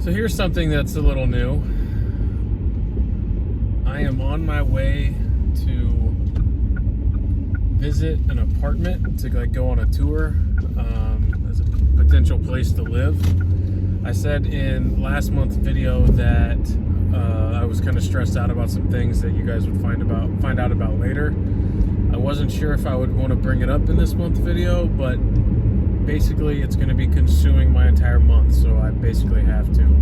So here's something that's a little new. I am on my way to visit an apartment to go on a tour as a potential place to live. I said in last month's video that I was kind of stressed out about some things that you guys would find out about later. I wasn't sure if I would want to bring it up in this month's video, but basically it's going to be consuming my entire month, so I basically have to.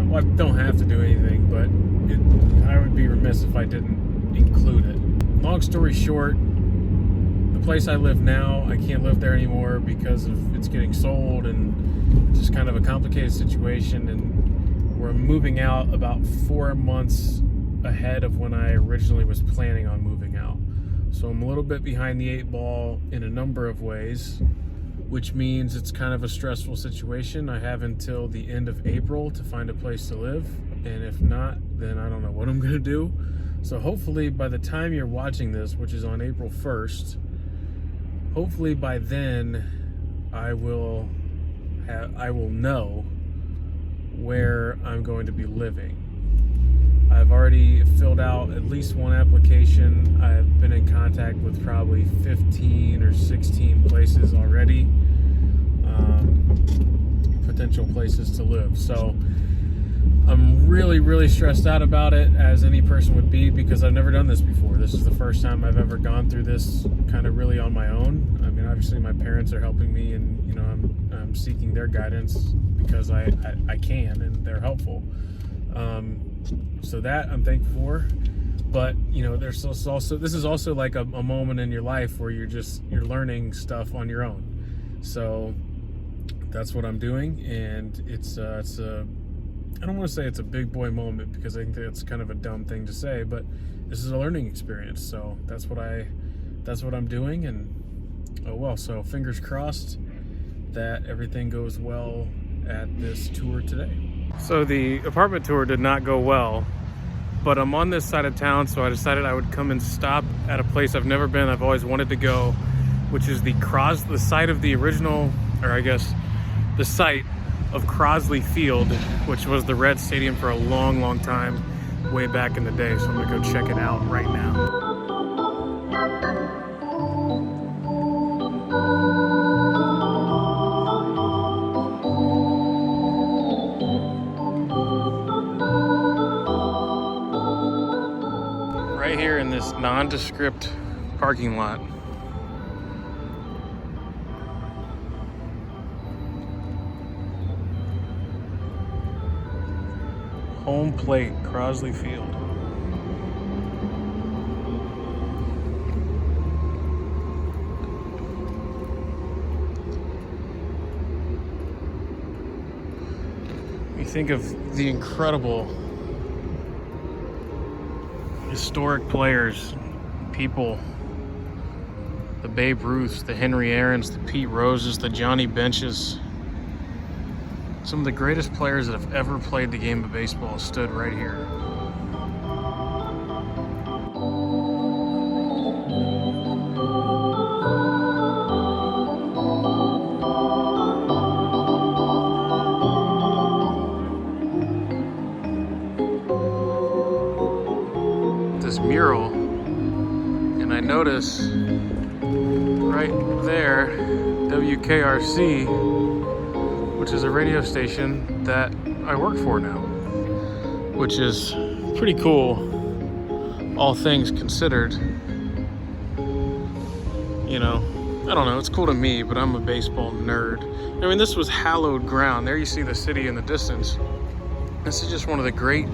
Well, I don't have to do anything, but I would be remiss if I didn't include it. Long story short, the place I live now, I can't live there anymore because it's getting sold, and it's just kind of a complicated situation, and we're moving out about 4 months ahead of when I originally was planning on moving out. So I'm a little bit behind the 8 ball in a number of ways, which means it's kind of a stressful situation. I have until the end of April to find a place to live, and if not, then I don't know what I'm gonna do. So hopefully by the time you're watching this, which is on April 1st, hopefully by then I will know where I'm going to be living. I've already filled out at least one application. I've been in contact with probably 15 or 16 places already, potential places to live. So I'm really stressed out about it, as any person would be, because I've never done this before. This is the first time I've ever gone through this kind of really on my own. I mean, obviously my parents are helping me, and I'm seeking their guidance because I can, and they're helpful. So that I'm thankful for, but there's also this is also like a moment in your life where you're learning stuff on your own. So that's what I'm doing, and it's I don't want to say it's a big boy moment, because I think that's kind of a dumb thing to say, but this is a learning experience. So that's what I'm doing, and oh well. So fingers crossed that everything goes well at this tour today. So the apartment tour did not go well, but I'm on this side of town, so I decided I would come and stop at a place I've never been, I've always wanted to go, which is the site of the original, or I guess the site of Crosley Field, which was the Red Stadium for a long time, way back in the day. So I'm gonna go check it out right now. Right here in this nondescript parking lot. Home plate, Crosley Field. You think of the incredible historic players, people, the Babe Ruths, the Henry Aarons, the Pete Roses, the Johnny Benches. Some of the greatest players that have ever played the game of baseball stood right here. This mural, and I notice right there WKRC, which is a radio station that I work for now, which is pretty cool, all things considered. I don't know, it's cool to me, but I'm a baseball nerd. I mean, this was hallowed ground. There you see the city in the distance. This is just one of the great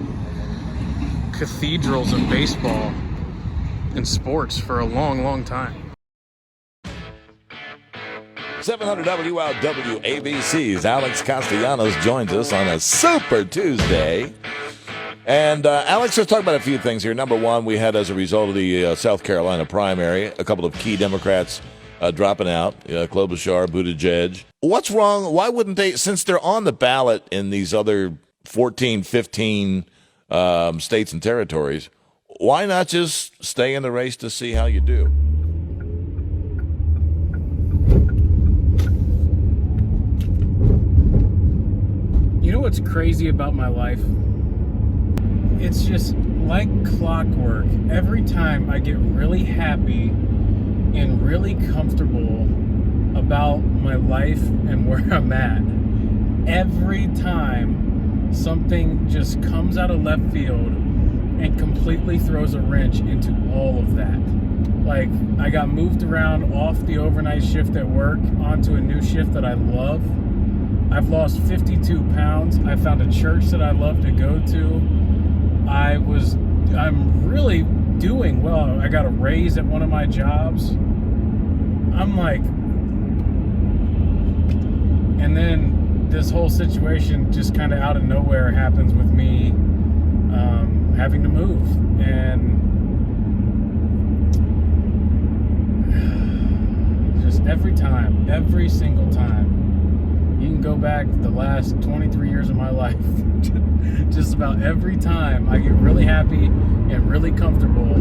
cathedrals of baseball and sports for a long time. 700 WLWABC's Alex Castellanos joins us on a Super Tuesday. And Alex, let's talk about a few things here. Number one, we had, as a result of the South Carolina primary, a couple of key Democrats dropping out, Klobuchar, Buttigieg. What's wrong? Why wouldn't they, since they're on the ballot in these other 14, 15 states and territories, why not just stay in the race to see how you do? You know what's crazy about my life? It's just like clockwork. Every time I get really happy and really comfortable about my life and where I'm at, every time something just comes out of left field and completely throws a wrench into all of that. Like, I got moved around off the overnight shift at work onto a new shift that I love. I've lost 52 pounds. I found a church that I love to go to. I'm really doing well. I got a raise at one of my jobs. I'm like, and then this whole situation just kind of out of nowhere happens with me having to move. And just every time, every single time, you can go back the last 23 years of my life, just about every time I get really happy and really comfortable,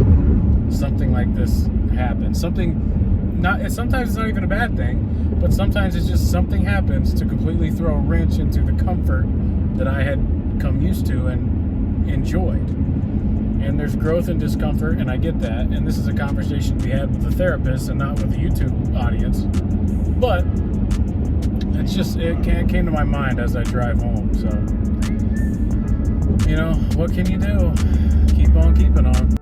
something like this happens. Sometimes it's not even a bad thing, but sometimes it's just something happens to completely throw a wrench into the comfort that I had come used to and enjoyed. And there's growth and discomfort, and I get that. And this is a conversation to be had with the therapist and not with the YouTube audience. But it's just, it came to my mind as I drive home. So, you know, what can you do? Keep on keeping on.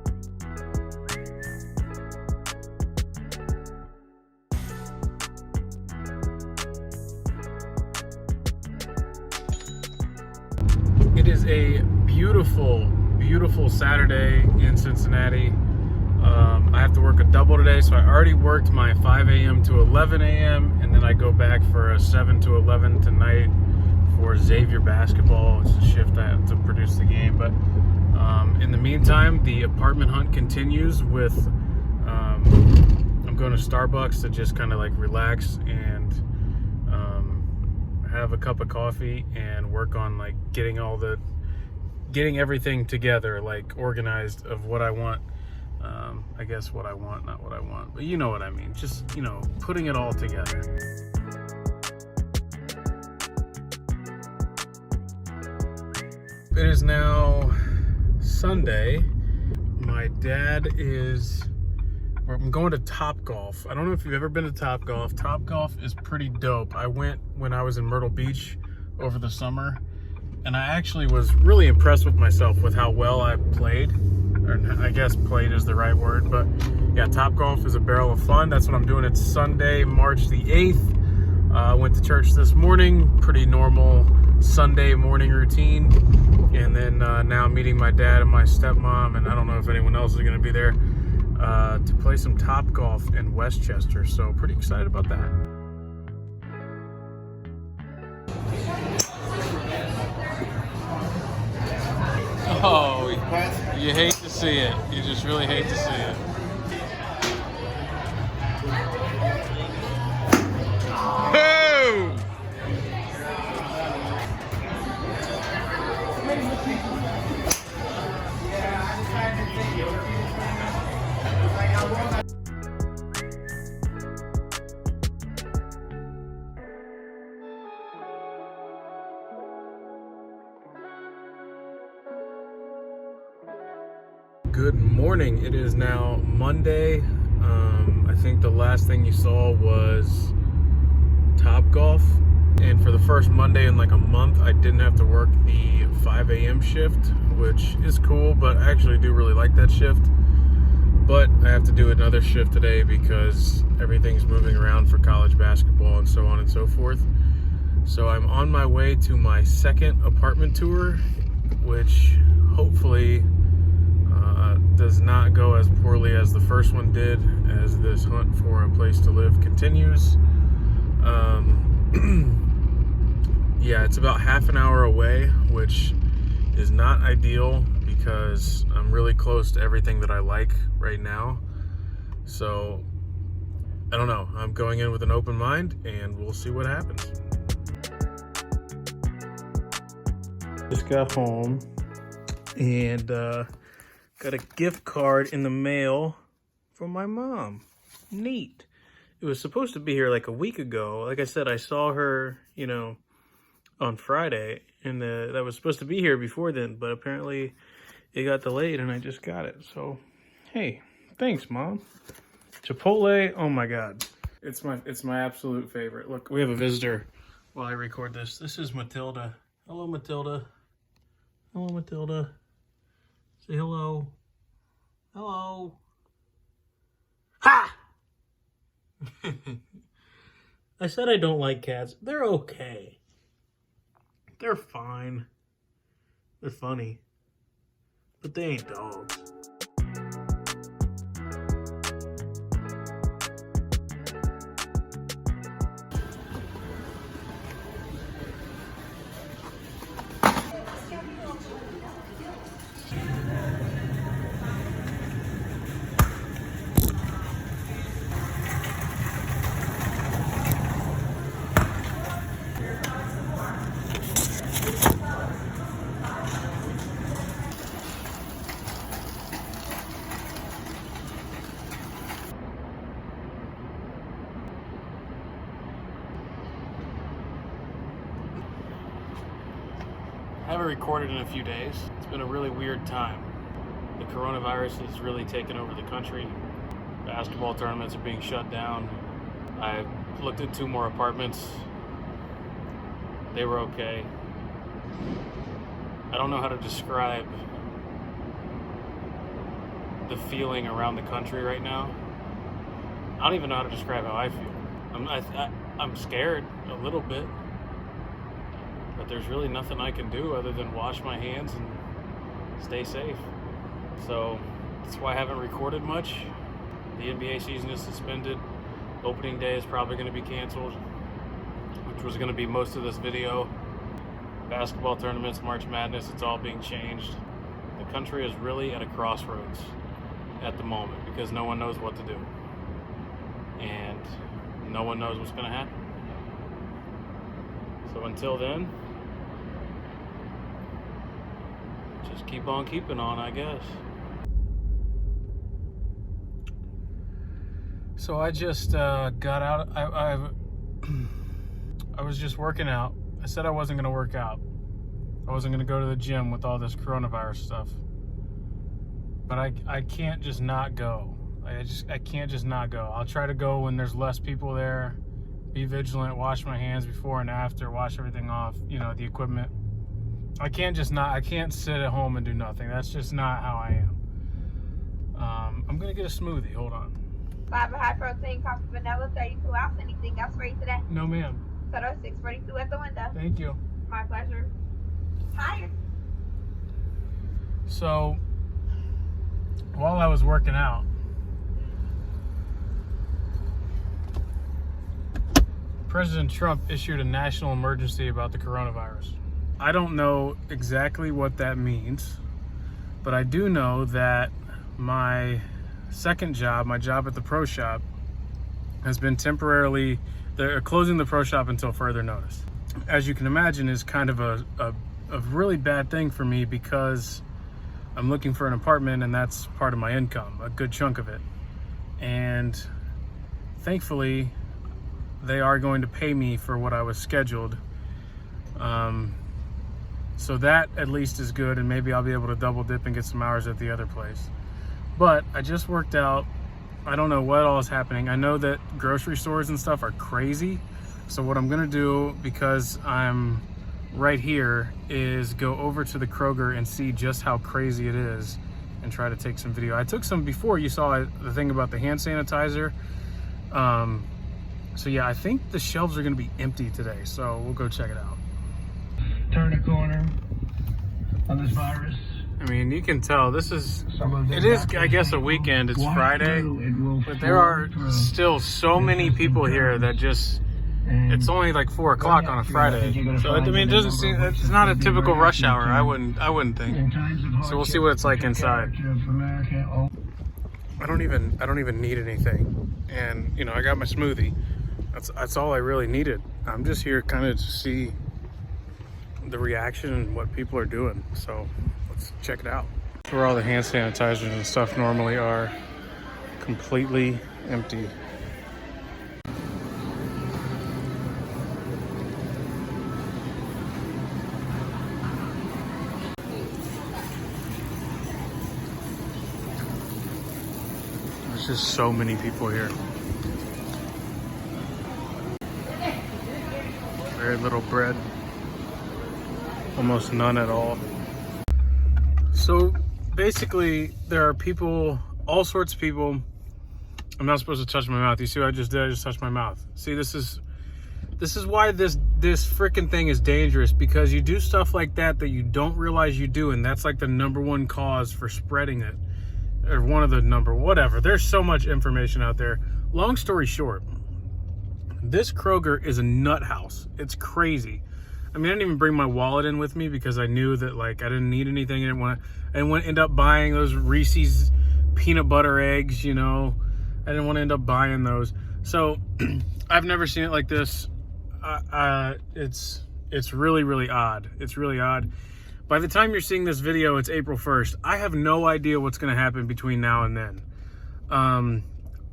It is a beautiful Saturday in Cincinnati. I have to work a double today, so I already worked my 5 a.m. to 11 a.m. and then I go back for a 7 to 11 tonight for Xavier basketball. It's a shift I have to produce the game. But in the meantime, the apartment hunt continues with I'm going to Starbucks to just kind of like relax and have a cup of coffee and work on like getting everything together, like organized of what I want. I guess what I want, not what I want, but you know what I mean. Just, you know, putting it all together. It is now Sunday. My dad I'm going to Topgolf. I don't know if you've ever been to Topgolf. Topgolf is pretty dope. I went when I was in Myrtle Beach over the summer, and I actually was really impressed with myself with how well I played. Or I guess played is the right word, but yeah, Topgolf is a barrel of fun. That's what I'm doing. It's Sunday, March the 8th. I went to church this morning, pretty normal Sunday morning routine. And then now I'm meeting my dad and my stepmom, and I don't know if anyone else is going to be there, to play some Topgolf in Westchester. So pretty excited about that. Oh, you hate to see it. You just really hate to see it. Oh! Good morning. It is now Monday. I think the last thing you saw was Topgolf, and for the first Monday in like a month, I didn't have to work the 5 a.m. shift, which is cool, but I actually do really like that shift. But I have to do another shift today because everything's moving around for college basketball and so on and so forth. So I'm on my way to my second apartment tour, which hopefully does not go as poorly as the first one did, as this hunt for a place to live continues. Yeah, it's about half an hour away, which is not ideal because I'm really close to everything that I like right now. So I don't know, I'm going in with an open mind and we'll see what happens. Just got home and got a gift card in the mail from my mom. Neat. It was supposed to be here like a week ago. Like I said, I saw her, you know, on Friday, and that was supposed to be here before then, but apparently it got delayed and I just got it. So, hey, thanks, Mom. Chipotle, oh my God. It's my absolute favorite. Look, we have a visitor while I record this. This is Matilda. Hello, Matilda. Hello, Matilda. Say hello. Hello. Ha! I said I don't like cats. They're okay. They're fine. They're funny. But they ain't dogs. I haven't recorded in a few days. It's been a really weird time. The coronavirus has really taken over the country. Basketball tournaments are being shut down. I looked at 2 more apartments. They were okay. I don't know how to describe the feeling around the country right now. I don't even know how to describe how I feel. I'm scared a little bit. But there's really nothing I can do other than wash my hands and stay safe. So that's why I haven't recorded much. The NBA season is suspended. Opening day is probably going to be canceled, which was going to be most of this video. Basketball tournaments, March Madness, it's all being changed. The country is really at a crossroads at the moment because no one knows what to do. And no one knows what's going to happen. So until then, just keep on keeping on, I guess. So I just got out. I was just working out. I said I wasn't going to work out. I wasn't going to go to the gym with all this coronavirus stuff. But I can't just not go. I can't just not go. I'll try to go when there's less people there. Be vigilant, wash my hands before and after, wash everything off, the equipment. I can't sit at home and do nothing. That's just not how I am. I'm going to get a smoothie. Hold on. 5 high protein, coffee, vanilla, 32 ounce. Anything else for you today? No, ma'am. Soda 642 at the window. Thank you. My pleasure. Higher. So, while I was working out, President Trump issued a national emergency about the coronavirus. I don't know exactly what that means, but I do know that my second job, my job at the pro shop, has been temporarily, they're closing the pro shop until further notice. As you can imagine, is kind of a really bad thing for me because I'm looking for an apartment and that's part of my income, a good chunk of it. And thankfully, they are going to pay me for what I was scheduled. So that at least is good, and maybe I'll be able to double dip and get some hours at the other place. But I just worked out. I don't know what all is happening. I know that grocery stores and stuff are crazy. So what I'm gonna do, because I'm right here, is go over to the Kroger and see just how crazy it is and try to take some video. I took some before. You saw the thing about the hand sanitizer. So yeah, I think the shelves are gonna be empty today, so we'll go check it out. Turn the corner on this virus. I mean, you can tell it is, I guess, a weekend. It's Friday, but there are still so many people here that just, it's only like 4 o'clock on a Friday. So I mean, it doesn't seem, it's not a typical rush hour. I wouldn't think. So we'll see what it's like inside. I don't even need anything, and I got my smoothie. That's all I really needed. I'm just here kind of to see the reaction and what people are doing. So let's check it out. Where all the hand sanitizers and stuff normally are, completely empty. just so many people here. Very little bread. Almost none at all. So basically, there are people, all sorts of people. I'm not supposed to touch my mouth. You see what I just did? I just touched my mouth. See, this is why this freaking thing is dangerous, because you do stuff like that you don't realize you do, and that's like the #1 cause for spreading it, or one of the whatever. There's so much information out there. Long story short, this Kroger is a nut house. It's crazy. I mean, I didn't even bring my wallet in with me because I knew that like I didn't need anything. I didn't want to end up buying those Reese's peanut butter eggs, you know. I didn't want to end up buying those. So I've never seen it like this. It's really, really odd. It's really odd. By the time you're seeing this video, it's April 1st. I have no idea what's going to happen between now and then.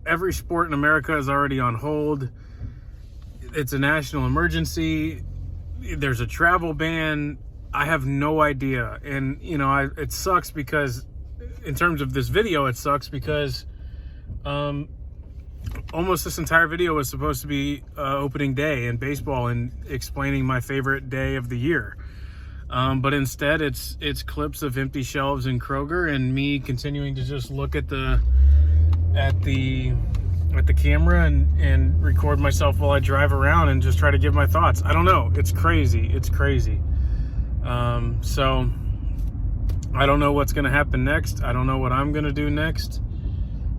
Every sport in America is already on hold. It's a national emergency. There's a travel ban. I have no idea. And, you know, it sucks because, in terms of this video, it sucks because almost this entire video was supposed to be opening day in baseball and explaining my favorite day of the year. But instead, it's clips of empty shelves in Kroger and me continuing to just look at the camera and record myself while I drive around and just try to give my thoughts. I don't know. It's crazy. It's crazy. So I don't know what's going to happen next. I don't know what I'm going to do next.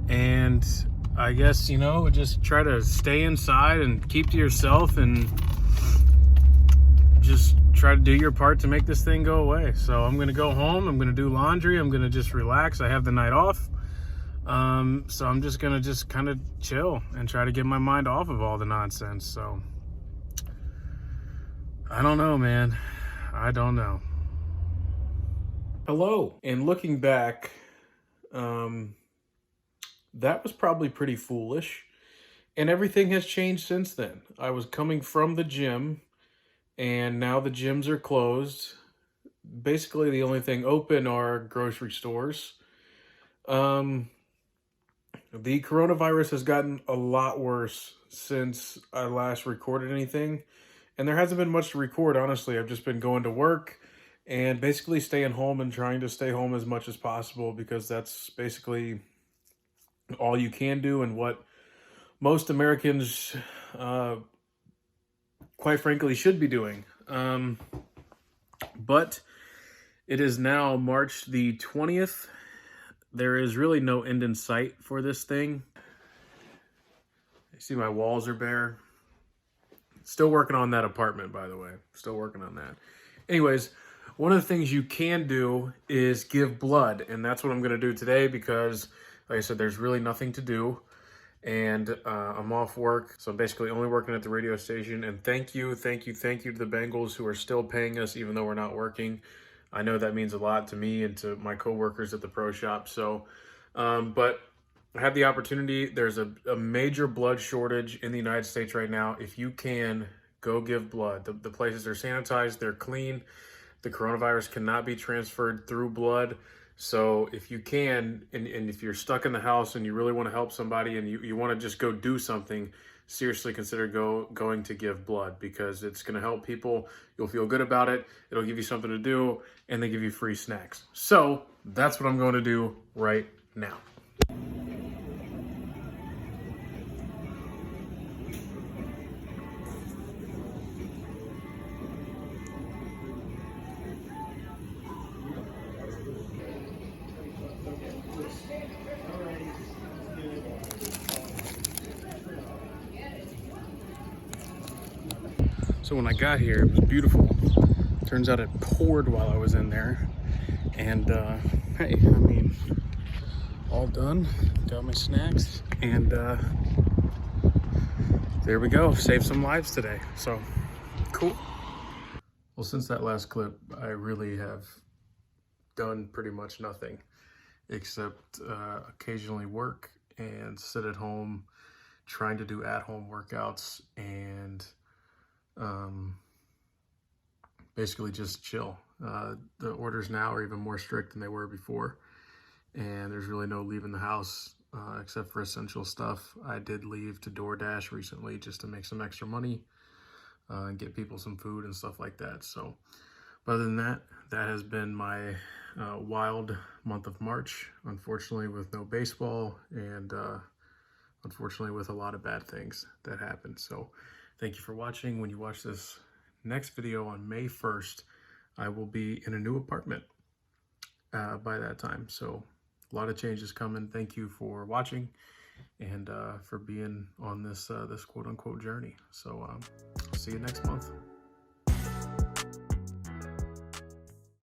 And I guess, you know, just try to stay inside and keep to yourself and just try to do your part to make this thing go away. So I'm going to go home. I'm going to do laundry. I'm going to just relax. I have the night off. So I'm just going to kind of chill and try to get my mind off of all the nonsense. So I don't know, man. I don't know. Hello. And looking back, that was probably pretty foolish, and everything has changed since then. I was coming from the gym, and now the gyms are closed. Basically, the only thing open are grocery stores. The coronavirus has gotten a lot worse since I last recorded anything, and there hasn't been much to record, honestly. I've just been going to work and basically staying home and trying to stay home as much as possible, because that's basically all you can do, and what most Americans, quite frankly, should be doing. But it is now March the 20th. There is really no end in sight for this thing. You see my walls are bare. Still working on that apartment, by the way. Still working on that. Anyways, one of the things you can do is give blood, and that's what I'm going to do today because, like I said, there's really nothing to do, and I'm off work, so I'm basically only working at the radio station. And thank you to the Bengals who are still paying us even though we're not working. I know that means a lot to me and to my coworkers at the pro shop. So, but I had the opportunity. There's a major blood shortage in the United States right now. If you can, go give blood. The places are sanitized, they're clean. The coronavirus cannot be transferred through blood. So if you can, and if you're stuck in the house and you really want to help somebody and you want to just go do something, seriously consider going to give blood, because it's going to help people. You'll feel good about it. It'll give you something to do, and they give you free snacks. So that's what I'm going to do right now. So when I got here, it was beautiful. Turns out it poured while I was in there. And hey, I mean, all done. Got my snacks. And there we go. Saved some lives today. So, cool. Well, since that last clip, I really have done pretty much nothing except occasionally work and sit at home trying to do at-home workouts and basically just chill. The orders now are even more strict than they were before, and there's really no leaving the house except for essential stuff. I did leave to DoorDash recently just to make some extra money and get people some food and stuff like that. So, but other than that, that has been my wild month of March, unfortunately with no baseball and unfortunately with a lot of bad things that happened. So thank you for watching. When you watch this next video on May 1st, I will be in a new apartment by that time. So a lot of changes coming. Thank you for watching and for being on this this quote unquote journey. So see you next month.